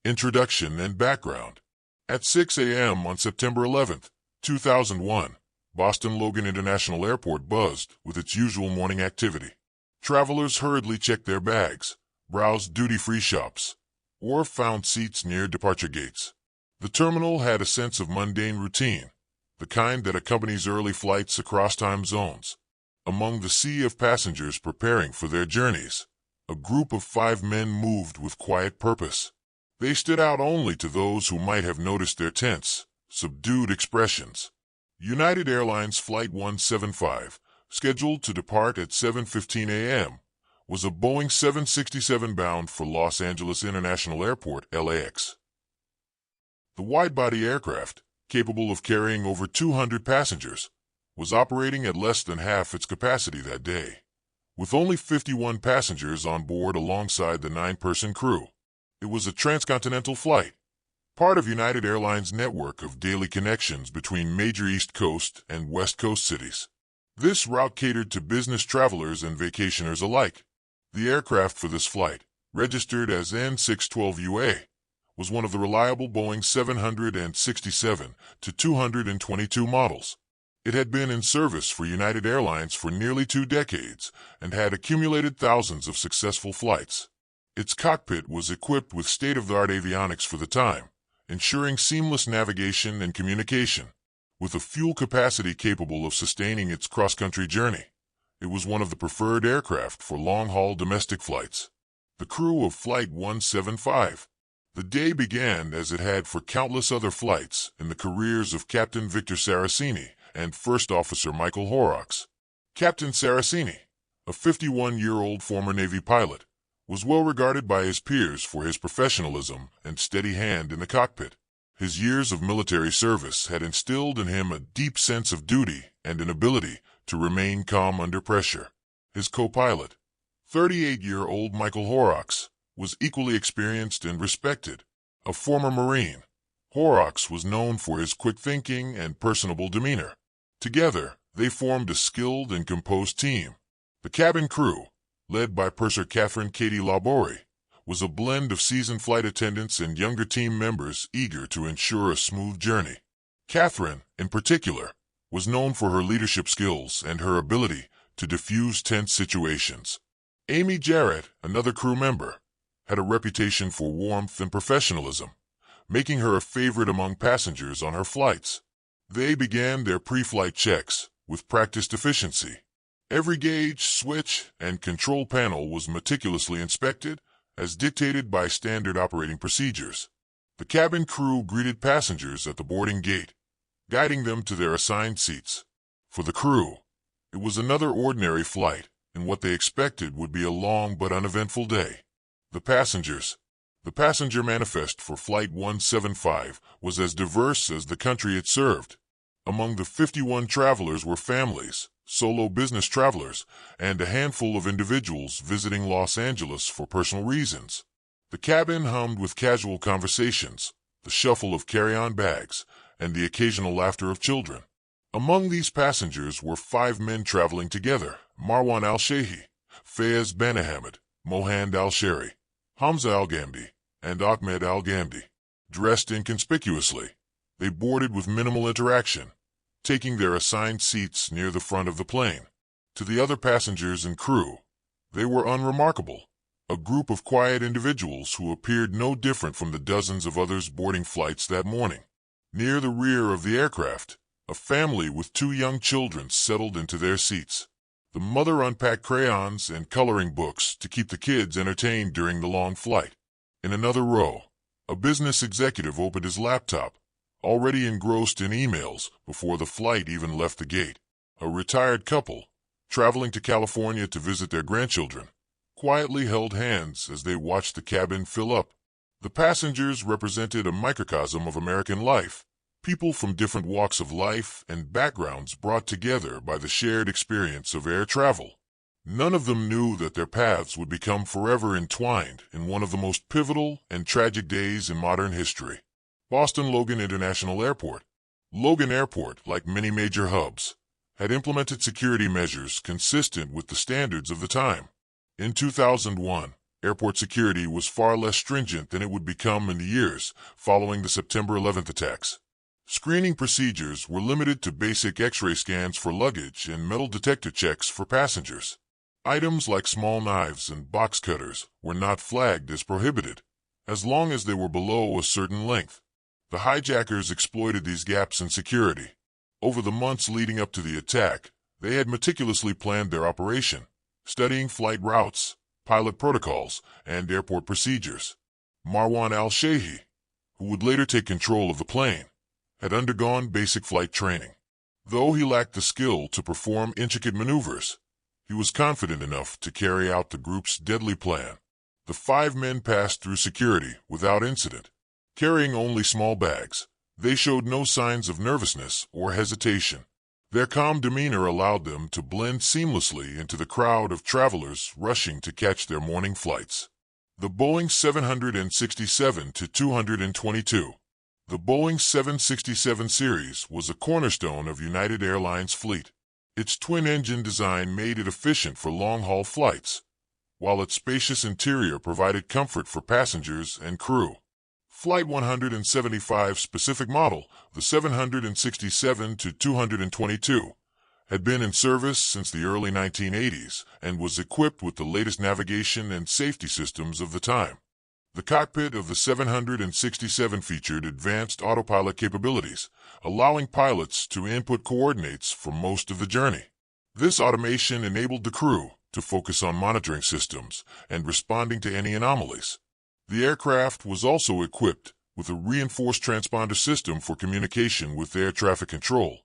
Introduction and background. At 6 a.m. on September 11, 2001, Boston Logan International Airport buzzed with its usual morning activity. Travelers hurriedly checked their bags, browsed duty-free shops, or found seats near departure gates. The terminal had a sense of mundane routine, the kind that accompanies early flights across time zones. Among the sea of passengers preparing for their journeys, a group of 5 men moved with quiet purpose. They stood out only to those who might have noticed their tense, subdued expressions. United Airlines Flight 175, scheduled to depart at 7:15 a.m., was a Boeing 767 bound for Los Angeles International Airport, LAX. The wide-body aircraft, capable of carrying over 200 passengers, was operating at less than half its capacity that day, with only 51 passengers on board alongside the 9-person crew. It was a transcontinental flight, part of United Airlines' network of daily connections between major East Coast and West Coast cities. This route catered to business travelers and vacationers alike. The aircraft for this flight, registered as N612UA, was one of the reliable Boeing 767-222 models. It had been in service for United Airlines for nearly 2 decades and had accumulated thousands of successful flights. Its cockpit was equipped with state-of-the-art avionics for the time, ensuring seamless navigation and communication. With a fuel capacity capable of sustaining its cross-country journey, it was one of the preferred aircraft for long-haul domestic flights. The crew of Flight 175. The day began as it had for countless other flights in the careers of Captain Victor Saraceni and First Officer Michael Horrocks. Captain Saraceni, a 51-year-old former Navy pilot, was well regarded by his peers for his professionalism and steady hand in the cockpit. His years of military service had instilled in him a deep sense of duty and an ability to remain calm under pressure. His co-pilot, 38-year-old Michael Horrocks, was equally experienced and respected. A former Marine, Horrocks was known for his quick thinking and personable demeanor. Together, they formed a skilled and composed team. The cabin crew, led by purser Catherine Katie Labori, was a blend of seasoned flight attendants and younger team members eager to ensure a smooth journey. Catherine, in particular, was known for her leadership skills and her ability to diffuse tense situations. Amy Jarrett, another crew member, had a reputation for warmth and professionalism, making her a favorite among passengers on her flights. They began their pre-flight checks with practiced efficiency. Every gauge, switch, and control panel was meticulously inspected, as dictated by standard operating procedures. The cabin crew greeted passengers at the boarding gate, guiding them to their assigned seats. For the crew, it was another ordinary flight in what they expected would be a long but uneventful day. The passenger manifest for Flight 175 was as diverse as the country it served. Among the 51 travelers were families, solo business travelers, and a handful of individuals visiting Los Angeles for personal reasons. The cabin hummed with casual conversations, the shuffle of carry-on bags, and the occasional laughter of children. Among these passengers were 5 men traveling together: Marwan al-Shehi, Fayez Banahamid, Mohand al-Sheri, Hamza al-Ghamdi, and Ahmed al-Ghamdi. Dressed inconspicuously, they boarded with minimal interaction, taking their assigned seats near the front of the plane. To the other passengers and crew, they were unremarkable, a group of quiet individuals who appeared no different from the dozens of others boarding flights that morning. Near the rear of the aircraft, a family with 2 young children settled into their seats. The mother unpacked crayons and coloring books to keep the kids entertained during the long flight. In another row, a business executive opened his laptop, already engrossed in emails before the flight even left the gate. A retired couple, traveling to California to visit their grandchildren, quietly held hands as they watched the cabin fill up. The passengers represented a microcosm of American life, people from different walks of life and backgrounds brought together by the shared experience of air travel. None of them knew that their paths would become forever entwined in one of the most pivotal and tragic days in modern history. Boston Logan International Airport. Logan Airport, like many major hubs, had implemented security measures consistent with the standards of the time. In 2001, Airport security was far less stringent than it would become in the years following the September 11th attacks. Screening procedures were limited to basic X-ray scans for luggage and metal detector checks for passengers. Items like small knives and box cutters were not flagged as prohibited, as long as they were below a certain length. The hijackers exploited these gaps in security. Over the months leading up to the attack, they had meticulously planned their operation, studying flight routes, pilot protocols, and airport procedures. Marwan al-Shehi, who would later take control of the plane, had undergone basic flight training. Though he lacked the skill to perform intricate maneuvers, he was confident enough to carry out the group's deadly plan. The 5 men passed through security without incident. Carrying only small bags, they showed no signs of nervousness or hesitation. Their calm demeanor allowed them to blend seamlessly into the crowd of travelers rushing to catch their morning flights. The Boeing 767-222. The Boeing 767 series was a cornerstone of United Airlines' fleet. Its twin-engine design made it efficient for long-haul flights, while its spacious interior provided comfort for passengers and crew. Flight 175 specific model, the 767-222, had been in service since the early 1980s and was equipped with the latest navigation and safety systems of the time. The cockpit of the 767 featured advanced autopilot capabilities, allowing pilots to input coordinates for most of the journey. This automation enabled the crew to focus on monitoring systems and responding to any anomalies. The aircraft was also equipped with a reinforced transponder system for communication with air traffic control,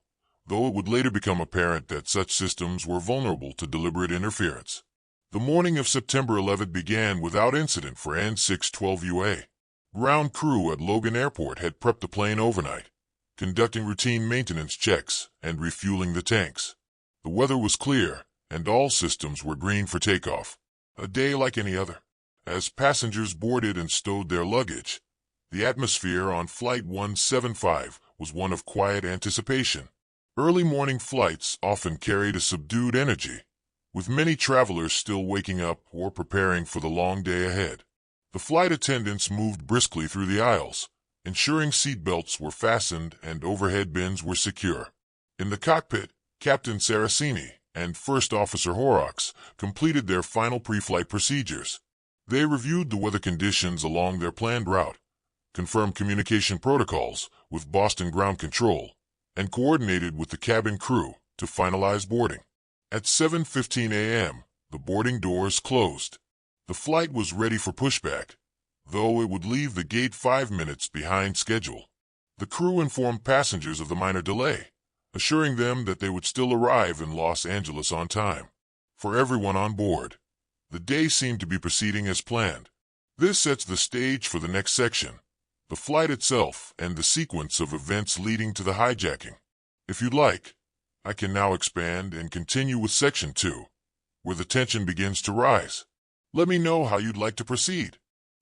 though it would later become apparent that such systems were vulnerable to deliberate interference. The morning of September 11 began without incident for N612UA. Ground crew at Logan Airport had prepped the plane overnight, conducting routine maintenance checks and refueling the tanks. The weather was clear, and all systems were green for takeoff. A day like any other. As passengers boarded and stowed their luggage, the atmosphere on Flight 175 was one of quiet anticipation. Early morning flights often carried a subdued energy, with many travelers still waking up or preparing for the long day ahead. The flight attendants moved briskly through the aisles, ensuring seatbelts were fastened and overhead bins were secure. In the cockpit, Captain Saraceni and First Officer Horrocks completed their final pre-flight procedures. They reviewed the weather conditions along their planned route, confirmed communication protocols with Boston Ground Control, and coordinated with the cabin crew to finalize boarding. At 7:15 a.m., the boarding doors closed. The flight was ready for pushback, though it would leave the gate 5 minutes behind schedule. The crew informed passengers of the minor delay, assuring them that they would still arrive in Los Angeles on time. For everyone on board, the day seemed to be proceeding as planned. This sets the stage for the next section, the flight itself and the sequence of events leading to the hijacking. If you'd like, I can now expand and continue with Section 2, where the tension begins to rise. Let me know how you'd like to proceed.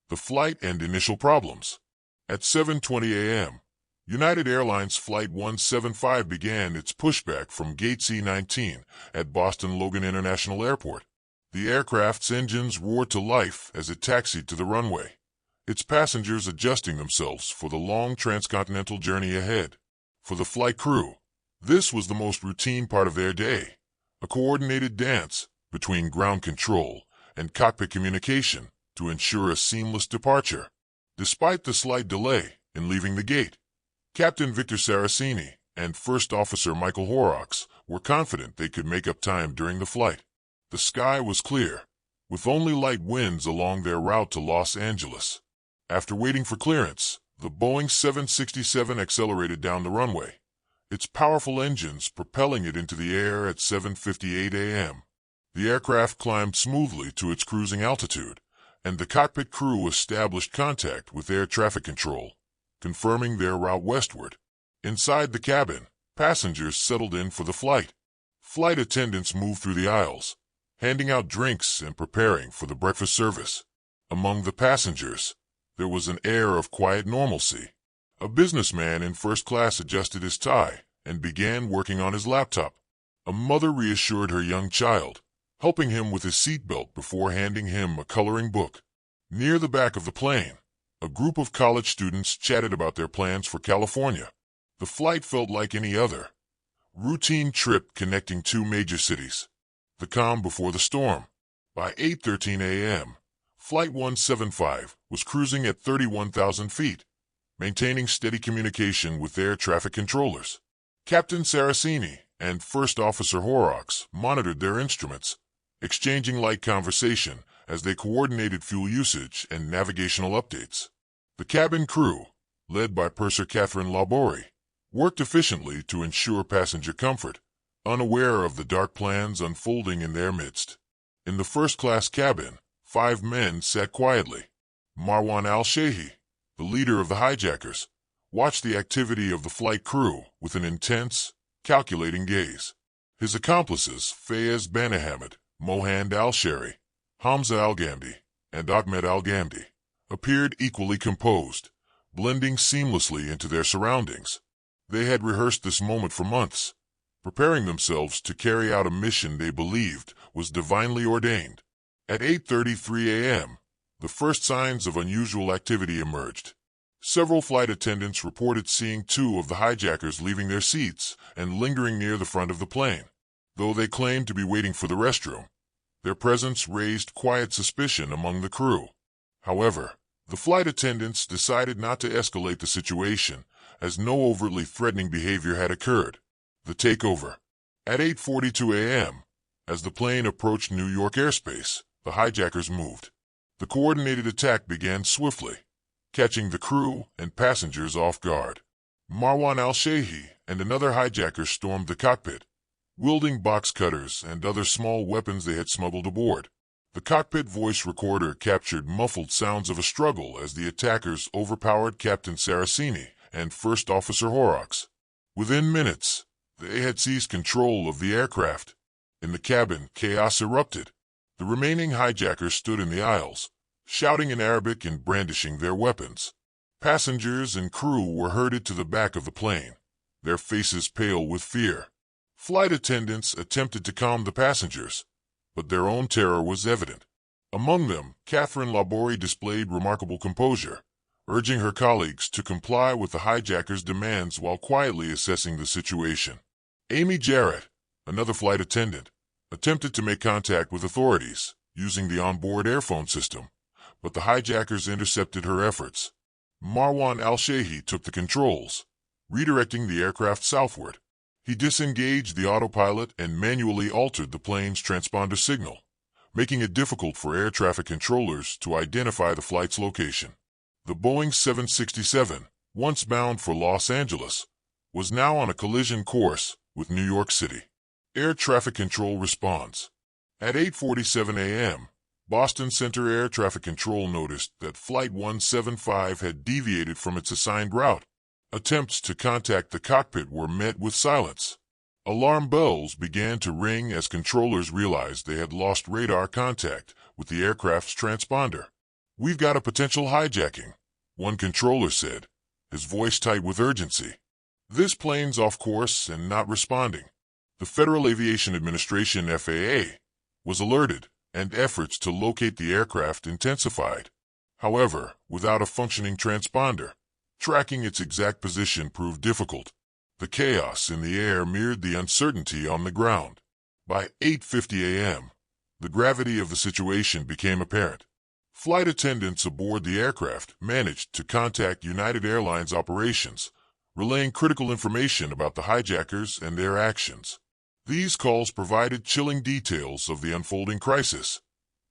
The flight and initial problems. At 7:20 a.m., United Airlines Flight 175 began its pushback from Gate C-19 at Boston Logan International Airport. The aircraft's engines roared to life as it taxied to the runway, its passengers adjusting themselves for the long transcontinental journey ahead. For the flight crew, this was the most routine part of their day, a coordinated dance between ground control and cockpit communication to ensure a seamless departure. Despite the slight delay in leaving the gate, Captain Victor Saraceni and First Officer Michael Horrocks were confident they could make up time during the flight. The sky was clear, with only light winds along their route to Los Angeles. After waiting for clearance, the Boeing 767 accelerated down the runway, its powerful engines propelling it into the air at 7:58 a.m. The aircraft climbed smoothly to its cruising altitude, and the cockpit crew established contact with air traffic control, confirming their route westward. Inside the cabin, passengers settled in for the flight. Flight attendants moved through the aisles, handing out drinks and preparing for the breakfast service. Among the passengers, there was an air of quiet normalcy. A businessman in first class adjusted his tie and began working on his laptop. A mother reassured her young child, helping him with his seatbelt before handing him a coloring book. Near the back of the plane, a group of college students chatted about their plans for California. The flight felt like any other routine trip connecting two major cities. The calm before the storm. By 8:13 a.m., Flight 175 was cruising at 31,000 feet, maintaining steady communication with air traffic controllers. Captain Saraceni and First Officer Horrocks monitored their instruments, exchanging light conversation as they coordinated fuel usage and navigational updates. The cabin crew, led by Purser Catherine Laborie, worked efficiently to ensure passenger comfort, unaware of the dark plans unfolding in their midst. In the first-class cabin, 5 men sat quietly. Marwan al-Shehi, the leader of the hijackers, watched the activity of the flight crew with an intense, calculating gaze. His accomplices, Fayez Banahamid, Mohand al-Shari, Hamza al-Ghamdi, and Ahmed al-Ghamdi, appeared equally composed, blending seamlessly into their surroundings. They had rehearsed this moment for months, preparing themselves to carry out a mission they believed was divinely ordained. At 8:33 a.m., the first signs of unusual activity emerged. Several flight attendants reported seeing 2 of the hijackers leaving their seats and lingering near the front of the plane. Though they claimed to be waiting for the restroom, their presence raised quiet suspicion among the crew. However, the flight attendants decided not to escalate the situation, as no overtly threatening behavior had occurred. The takeover. At 8:42 a.m., as the plane approached New York airspace, the hijackers moved. The coordinated attack began swiftly, catching the crew and passengers off guard. Marwan al-Shehi and another hijacker stormed the cockpit, wielding box cutters and other small weapons they had smuggled aboard. The cockpit voice recorder captured muffled sounds of a struggle as the attackers overpowered Captain Saraceni and First Officer Horrocks. Within minutes, they had seized control of the aircraft. In the cabin, chaos erupted. The remaining hijackers stood in the aisles, shouting in Arabic and brandishing their weapons. Passengers and crew were herded to the back of the plane, their faces pale with fear. Flight attendants attempted to calm the passengers, but their own terror was evident. Among them, Catherine Laborie displayed remarkable composure, urging her colleagues to comply with the hijackers' demands while quietly assessing the situation. Amy Jarrett, another flight attendant, attempted to make contact with authorities using the onboard airphone system, but the hijackers intercepted her efforts. Marwan al-Shehi took the controls, redirecting the aircraft southward. He disengaged the autopilot and manually altered the plane's transponder signal, making it difficult for air traffic controllers to identify the flight's location. The Boeing 767, once bound for Los Angeles, was now on a collision course with New York City. Air traffic control responds. At 8:47 a.m., Boston Center Air Traffic Control noticed that Flight 175 had deviated from its assigned route. Attempts to contact the cockpit were met with silence. Alarm bells began to ring as controllers realized they had lost radar contact with the aircraft's transponder. "We've got a potential hijacking," one controller said, his voice tight with urgency. "This plane's off course and not responding." The Federal Aviation Administration (FAA) was alerted, and efforts to locate the aircraft intensified. However, without a functioning transponder, tracking its exact position proved difficult. The chaos in the air mirrored the uncertainty on the ground. By 8:50 a.m., the gravity of the situation became apparent. Flight attendants aboard the aircraft managed to contact United Airlines operations, relaying critical information about the hijackers and their actions. These calls provided chilling details of the unfolding crisis.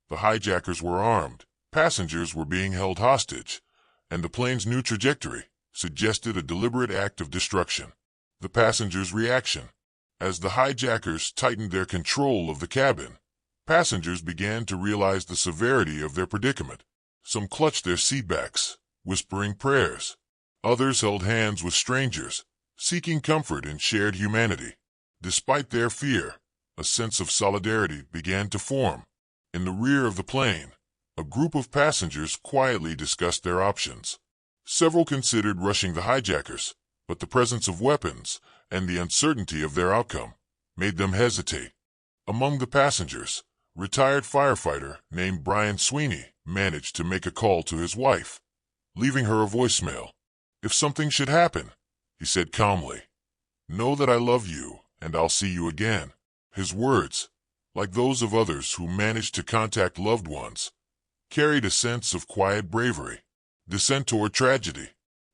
The hijackers were armed, passengers were being held hostage, and the plane's new trajectory suggested a deliberate act of destruction. The passengers' reaction. As the hijackers tightened their control of the cabin, passengers began to realize the severity of their predicament. Some clutched their seatbacks, whispering prayers. Others held hands with strangers, seeking comfort in shared humanity. Despite their fear, a sense of solidarity began to form. In the rear of the plane, a group of passengers quietly discussed their options. Several considered rushing the hijackers, but the presence of weapons and the uncertainty of their outcome made them hesitate. Among the passengers, retired firefighter named Brian Sweeney managed to make a call to his wife, leaving her a voicemail. "If something should happen," he said calmly, "know that I love you and I'll see you again." His words, like those of others who managed to contact loved ones, carried a sense of quiet bravery. Descent toward tragedy.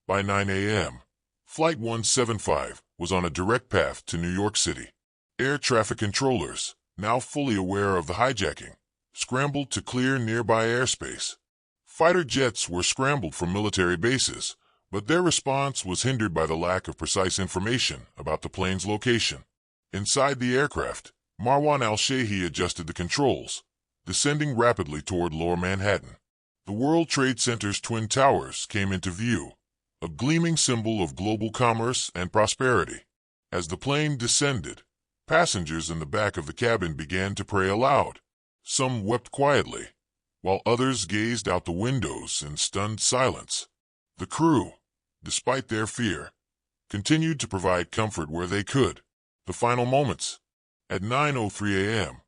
By 9 a.m., Flight 175 was on a direct path to New York City. Air traffic controllers, now fully aware of the hijacking, scrambled to clear nearby airspace. Fighter jets were scrambled from military bases, but their response was hindered by the lack of precise information about the plane's location. Inside the aircraft, Marwan al-Shehhi adjusted the controls, descending rapidly toward Lower Manhattan. The World Trade Center's Twin Towers came into view, a gleaming symbol of global commerce and prosperity. As the plane descended, passengers in the back of the cabin began to pray aloud. Some wept quietly, while others gazed out the windows in stunned silence. The crew, despite their fear, continued to provide comfort where they could. The final moments. At 9:03 a.m.,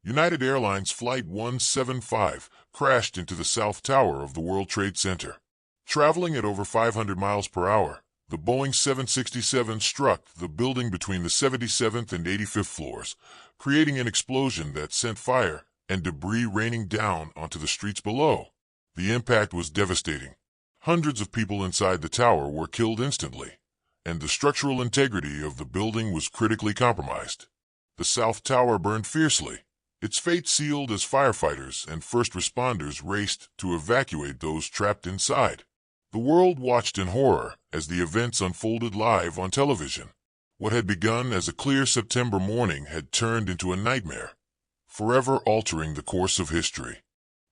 United Airlines Flight 175 crashed into the South Tower of the World Trade Center. Traveling at over 500 miles per hour, the Boeing 767 struck the building between the 77th and 85th floors, creating an explosion that sent fire and debris raining down onto the streets below. The impact was devastating. Hundreds of people inside the tower were killed instantly, and the structural integrity of the building was critically compromised. The South Tower burned fiercely, its fate sealed as firefighters and first responders raced to evacuate those trapped inside. The world watched in horror as the events unfolded live on television. What had begun as a clear September morning had turned into a nightmare, forever altering the course of history.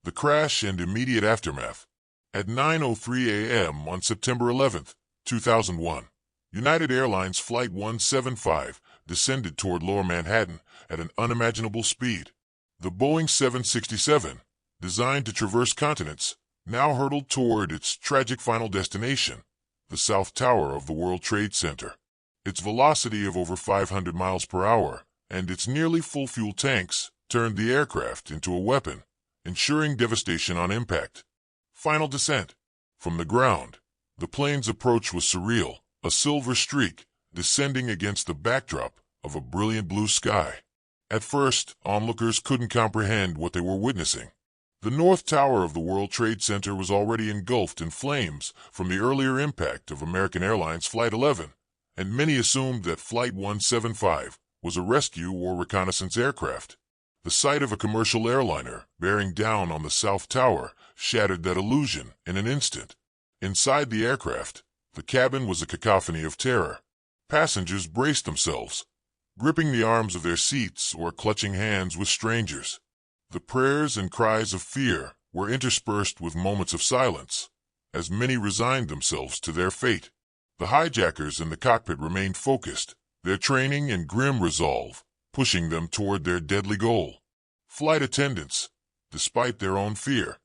The crash and immediate aftermath. At 9:03 a.m. on September 11, 2001, United Airlines Flight 175 descended toward Lower Manhattan at an unimaginable speed. The Boeing 767, designed to traverse continents, now hurtled toward its tragic final destination, the South Tower of the World Trade Center. Its velocity of over 500 miles per hour and its nearly full fuel tanks turned the aircraft into a weapon, ensuring devastation on impact. Final descent. From the ground, the plane's approach was surreal, a silver streak descending against the backdrop of a brilliant blue sky. At first, onlookers couldn't comprehend what they were witnessing. The North Tower of the World Trade Center was already engulfed in flames from the earlier impact of American Airlines Flight 11, and many assumed that Flight 175 was a rescue or reconnaissance aircraft. The sight of a commercial airliner bearing down on the South Tower shattered that illusion in an instant. Inside the aircraft, the cabin was a cacophony of terror. Passengers braced themselves, gripping the arms of their seats or clutching hands with strangers. The prayers and cries of fear were interspersed with moments of silence, as many resigned themselves to their fate. The hijackers in the cockpit remained focused, their training and grim resolve pushing them toward their deadly goal. Flight attendants, despite their own fear,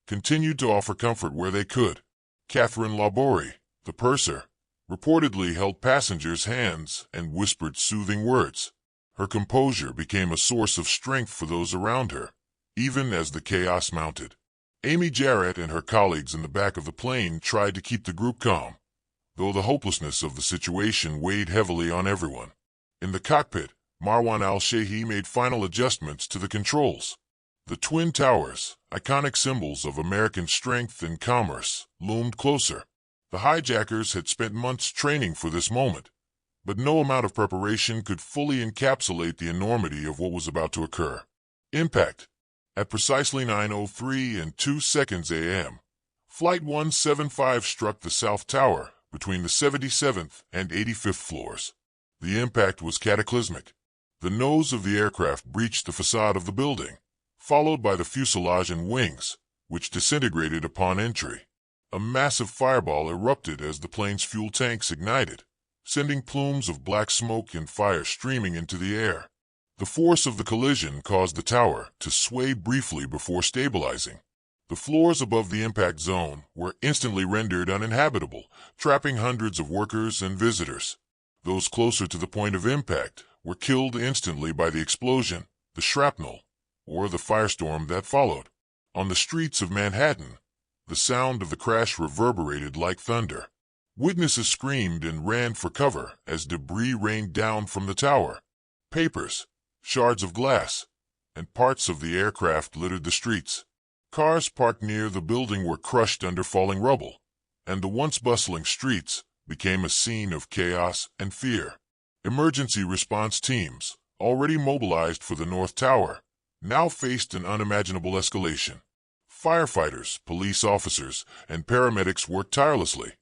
continued to offer comfort where they could. Catherine Labori, the purser, reportedly held passengers' hands and whispered soothing words. Her composure became a source of strength for those around her, even as the chaos mounted. Amy Jarrett and her colleagues in the back of the plane tried to keep the group calm, though the hopelessness of the situation weighed heavily on everyone. In the cockpit, Marwan al-Shehhi made final adjustments to the controls. The Twin Towers, iconic symbols of American strength and commerce, loomed closer. The hijackers had spent months training for this moment, but no amount of preparation could fully encapsulate the enormity of what was about to occur. Impact. At precisely 9:03 a.m., Flight 175 struck the South Tower between the 77th and 85th floors. The impact was cataclysmic. The nose of the aircraft breached the facade of the building, followed by the fuselage and wings, which disintegrated upon entry. A massive fireball erupted as the plane's fuel tanks ignited, sending plumes of black smoke and fire streaming into the air. The force of the collision caused the tower to sway briefly before stabilizing. The floors above the impact zone were instantly rendered uninhabitable, trapping hundreds of workers and visitors. Those closer to the point of impact were killed instantly by the explosion, the shrapnel, or the firestorm that followed. On the streets of Manhattan, the sound of the crash reverberated like thunder. Witnesses screamed and ran for cover as debris rained down from the tower. Papers, shards of glass, and parts of the aircraft littered the streets. Cars parked near the building were crushed under falling rubble, and the once bustling streets became a scene of chaos and fear. Emergency response teams, already mobilized for the North Tower, now faced an unimaginable escalation. Firefighters, police officers, and paramedics worked tirelessly,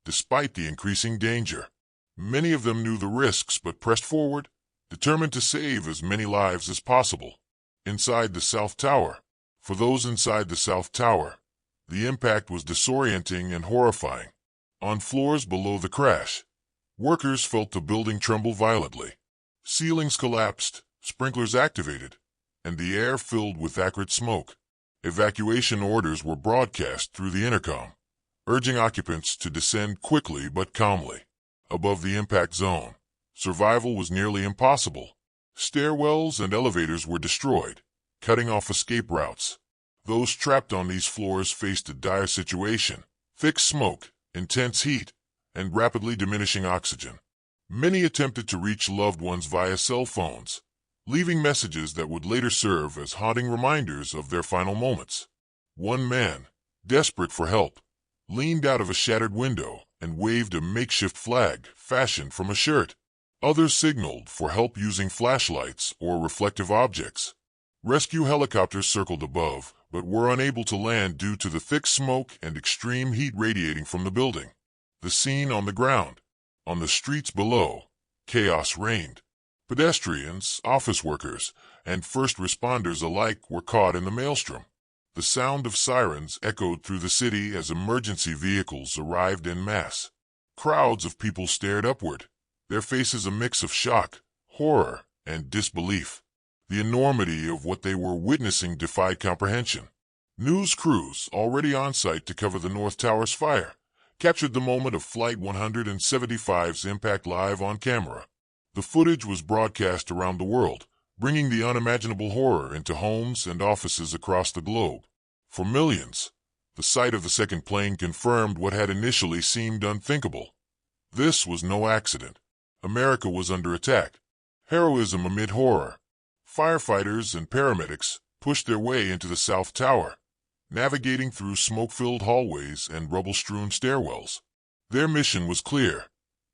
despite the increasing danger. Many of them knew the risks but pressed forward, determined to save as many lives as possible. Inside the South Tower, for those inside the South Tower, the impact was disorienting and horrifying. On floors below the crash, workers felt the building tremble violently. Ceilings collapsed, sprinklers activated, and the air filled with acrid smoke. Evacuation orders were broadcast through the intercom, urging occupants to descend quickly but calmly. Above the impact zone, survival was nearly impossible. Stairwells and elevators were destroyed, cutting off escape routes. Those trapped on these floors faced a dire situation: thick smoke, intense heat, and rapidly diminishing oxygen. Many attempted to reach loved ones via cell phones, leaving messages that would later serve as haunting reminders of their final moments. One man, desperate for help, leaned out of a shattered window and waved a makeshift flag fashioned from a shirt. Others signaled for help using flashlights or reflective objects. Rescue helicopters circled above, but were unable to land due to the thick smoke and extreme heat radiating from the building. The scene on the ground. On the streets below, chaos reigned. Pedestrians, office workers, and first responders alike were caught in the maelstrom. The sound of sirens echoed through the city as emergency vehicles arrived en masse. Crowds of people stared upward, their faces a mix of shock, horror, and disbelief. The enormity of what they were witnessing defied comprehension. News crews, already on site to cover the North Tower's fire, captured the moment of Flight 175's impact live on camera. The footage was broadcast around the world, bringing the unimaginable horror into homes and offices across the globe. For millions, the sight of the second plane confirmed what had initially seemed unthinkable. This was no accident. America was under attack. Heroism amid horror. Firefighters and paramedics pushed their way into the South Tower, navigating through smoke-filled hallways and rubble-strewn stairwells. Their mission was clear: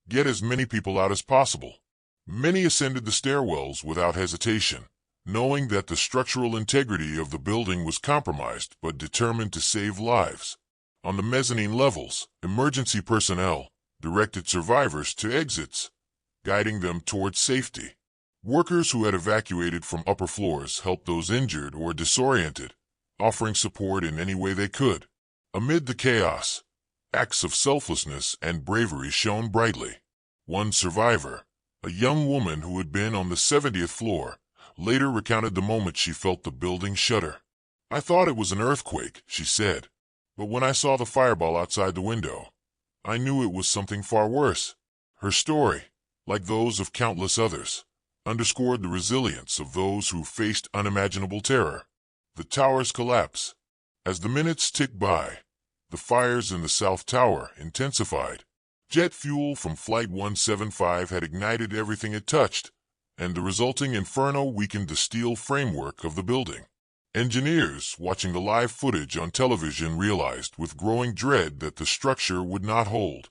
get as many people out as possible. Many ascended the stairwells without hesitation, knowing that the structural integrity of the building was compromised but determined to save lives. On the mezzanine levels, emergency personnel directed survivors to exits, guiding them towards safety. Workers who had evacuated from upper floors helped those injured or disoriented, offering support in any way they could. Amid the chaos, acts of selflessness and bravery shone brightly. One survivor, a young woman who had been on the 70th floor, later recounted the moment she felt the building shudder. "I thought it was an earthquake," she said, "but when I saw the fireball outside the window, I knew it was something far worse." Her story, like those of countless others, underscored the resilience of those who faced unimaginable terror. The tower's collapse. As the minutes ticked by, the fires in the South Tower intensified. Jet fuel from Flight 175 had ignited everything it touched, and the resulting inferno weakened the steel framework of the building. Engineers watching the live footage on television realized with growing dread that the structure would not hold.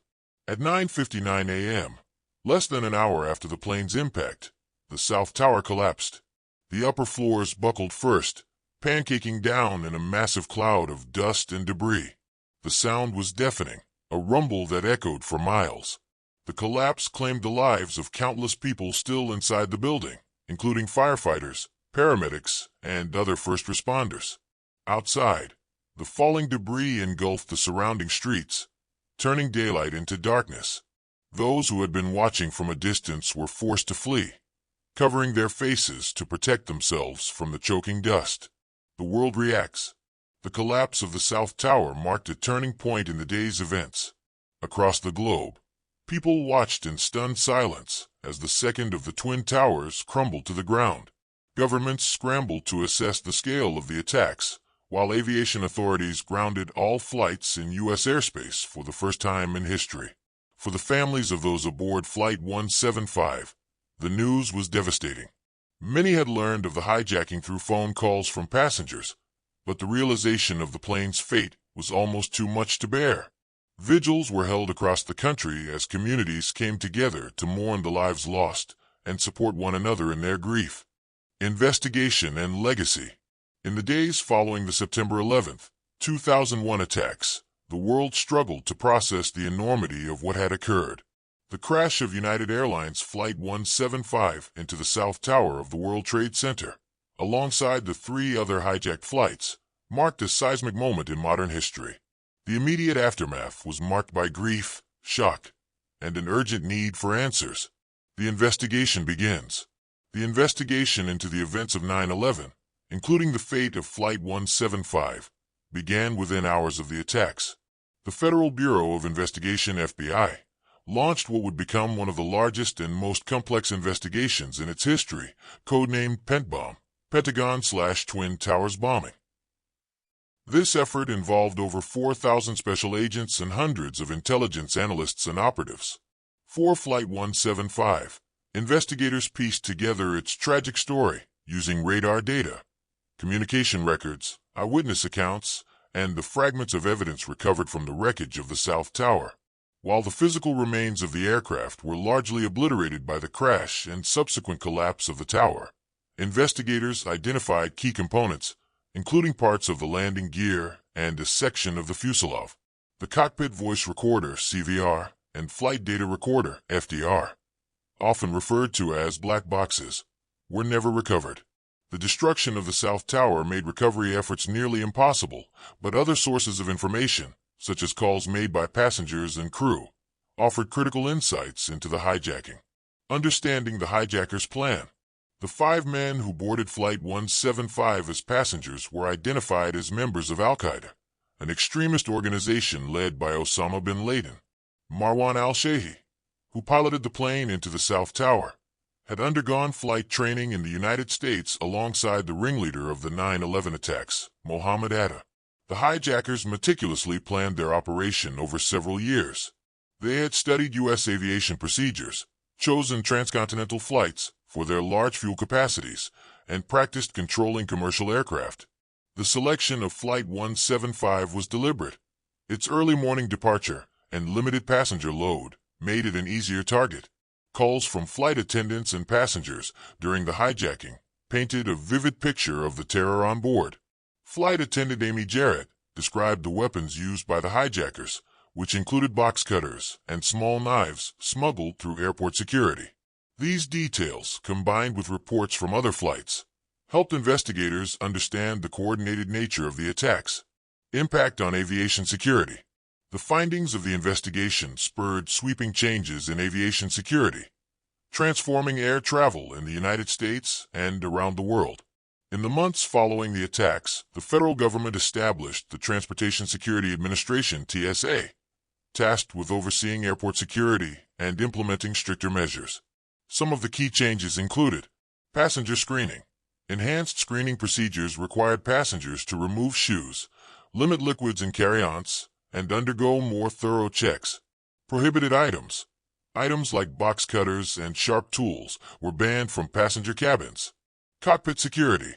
At 9:59 a.m., less than an hour after the plane's impact, the South Tower collapsed. The upper floors buckled first, pancaking down in a massive cloud of dust and debris. The sound was deafening, a rumble that echoed for miles. The collapse claimed the lives of countless people still inside the building, including firefighters, paramedics, and other first responders. Outside, the falling debris engulfed the surrounding streets, turning daylight into darkness. Those who had been watching from a distance were forced to flee, covering their faces to protect themselves from the choking dust. The world reacts. The collapse of the South Tower marked a turning point in the day's events. Across the globe, people watched in stunned silence as the second of the Twin Towers crumbled to the ground. Governments scrambled to assess the scale of the attacks, while aviation authorities grounded all flights in U.S. airspace for the first time in history. For the families of those aboard Flight 175, the news was devastating. Many had learned of the hijacking through phone calls from passengers, but the realization of the plane's fate was almost too much to bear. Vigils were held across the country as communities came together to mourn the lives lost and support one another in their grief. Investigation and legacy. In the days following the September 11, 2001 attacks, the world struggled to process the enormity of what had occurred. The crash of United Airlines Flight 175 into the South Tower of the World Trade Center, alongside the 3 other hijacked flights, marked a seismic moment in modern history. The immediate aftermath was marked by grief, shock, and an urgent need for answers. The investigation begins. The investigation into the events of 9/11, including the fate of Flight 175, began within hours of the attacks. The Federal Bureau of Investigation (FBI) launched what would become one of the largest and most complex investigations in its history, codenamed PENTBOMB, Pentagon/Twin Towers bombing. This effort involved over 4,000 special agents and hundreds of intelligence analysts and operatives. For Flight 175, investigators pieced together its tragic story using radar data, communication records, eyewitness accounts, and the fragments of evidence recovered from the wreckage of the South Tower. While the physical remains of the aircraft were largely obliterated by the crash and subsequent collapse of the tower, investigators identified key components, including parts of the landing gear and a section of the fuselage. The cockpit voice recorder (CVR) and flight data recorder (FDR), often referred to as black boxes, were never recovered. The destruction of the South Tower made recovery efforts nearly impossible, but other sources of information, such as calls made by passengers and crew, offered critical insights into the hijacking. Understanding the hijacker's plan. The 5 men who boarded Flight 175 as passengers were identified as members of Al-Qaeda, an extremist organization led by Osama bin Laden. Marwan al-Shehhi, who piloted the plane into the South Tower, had undergone flight training in the United States alongside the ringleader of the 9/11 attacks, Mohammed Atta. The hijackers meticulously planned their operation over several years. They had studied U.S. aviation procedures, chosen transcontinental flights for their large fuel capacities, and practiced controlling commercial aircraft. The selection of Flight 175 was deliberate. Its early morning departure and limited passenger load made it an easier target. Calls from flight attendants and passengers during the hijacking painted a vivid picture of the terror on board. Flight attendant Amy Jarrett described the weapons used by the hijackers, which included box cutters and small knives smuggled through airport security. These details, combined with reports from other flights, helped investigators understand the coordinated nature of the attacks. Impact on aviation security. The findings of the investigation spurred sweeping changes in aviation security, transforming air travel in the United States and around the world. In the months following the attacks, the federal government established the Transportation Security Administration (TSA), tasked with overseeing airport security and implementing stricter measures. Some of the key changes included passenger screening. Enhanced screening procedures required passengers to remove shoes, limit liquids in carry-ons, and undergo more thorough checks. Prohibited items. Items like box cutters and sharp tools were banned from passenger cabins. Cockpit security.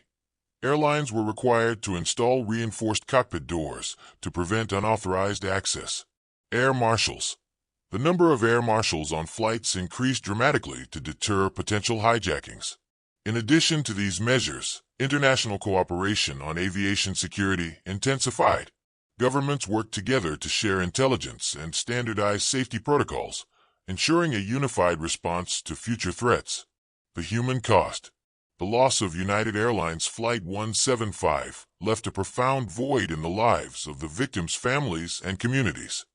Airlines were required to install reinforced cockpit doors to prevent unauthorized access. Air marshals. The number of air marshals on flights increased dramatically to deter potential hijackings. In addition to these measures, international cooperation on aviation security intensified. Governments worked together to share intelligence and standardize safety protocols, ensuring a unified response to future threats. The human cost. The loss of United Airlines Flight 175 left a profound void in the lives of the victims' families and communities.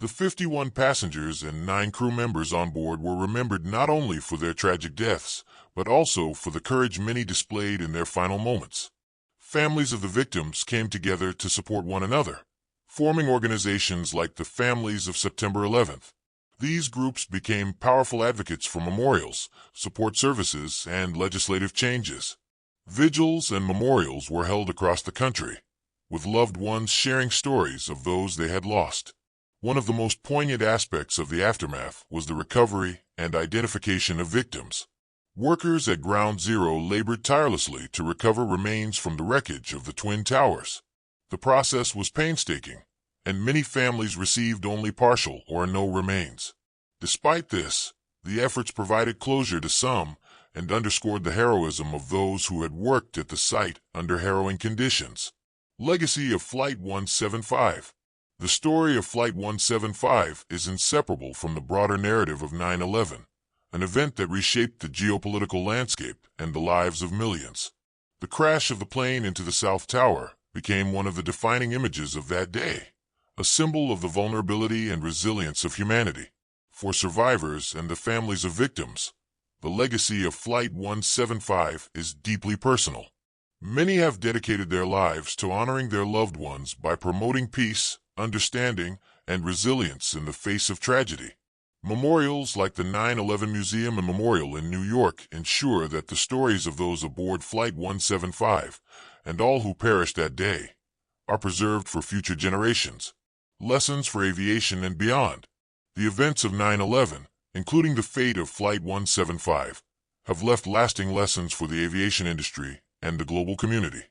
The 51 passengers and 9 crew members on board were remembered not only for their tragic deaths, but also for the courage many displayed in their final moments. Families of the victims came together to support one another, forming organizations like the Families of September 11th. These groups became powerful advocates for memorials, support services, and legislative changes. Vigils and memorials were held across the country, with loved ones sharing stories of those they had lost. One of the most poignant aspects of the aftermath was the recovery and identification of victims. Workers at Ground Zero labored tirelessly to recover remains from the wreckage of the Twin Towers. The process was painstaking, and many families received only partial or no remains. Despite this, the efforts provided closure to some and underscored the heroism of those who had worked at the site under harrowing conditions. Legacy of Flight 175. The story of Flight 175 is inseparable from the broader narrative of 9/11, an event that reshaped the geopolitical landscape and the lives of millions. The crash of the plane into the South Tower became one of the defining images of that day, a symbol of the vulnerability and resilience of humanity. For survivors and the families of victims, the legacy of Flight 175 is deeply personal. Many have dedicated their lives to honoring their loved ones by promoting peace, understanding, and resilience in the face of tragedy. Memorials like the 9/11 Museum and Memorial in New York ensure that the stories of those aboard Flight 175 and all who perished that day are preserved for future generations. Lessons for aviation and beyond. The events of 9/11, including the fate of Flight 175, have left lasting lessons for the aviation industry and the global community.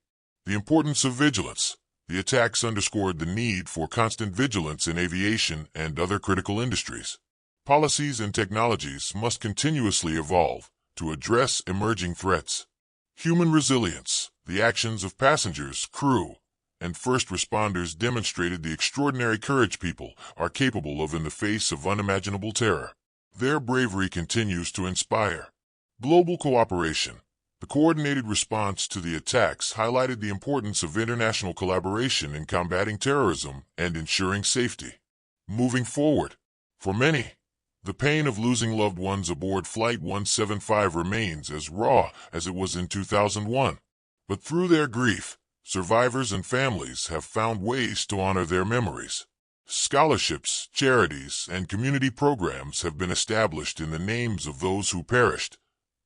The importance of vigilance. The attacks underscored the need for constant vigilance in aviation and other critical industries. Policies and technologies must continuously evolve to address emerging threats. Human resilience. The actions of passengers, crew, and first responders demonstrated the extraordinary courage people are capable of in the face of unimaginable terror. Their bravery continues to inspire. Global cooperation. The coordinated response to the attacks highlighted the importance of international collaboration in combating terrorism and ensuring safety. Moving forward. For many, the pain of losing loved ones aboard Flight 175 remains as raw as it was in 2001. But through their grief, survivors and families have found ways to honor their memories. Scholarships, charities, and community programs have been established in the names of those who perished,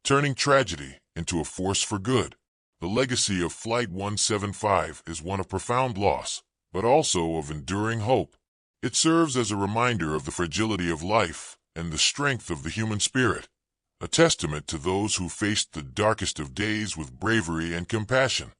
turning tragedy into a force for good. The legacy of Flight 175 is one of profound loss, but also of enduring hope. It serves as a reminder of the fragility of life and the strength of the human spirit, a testament to those who faced the darkest of days with bravery and compassion.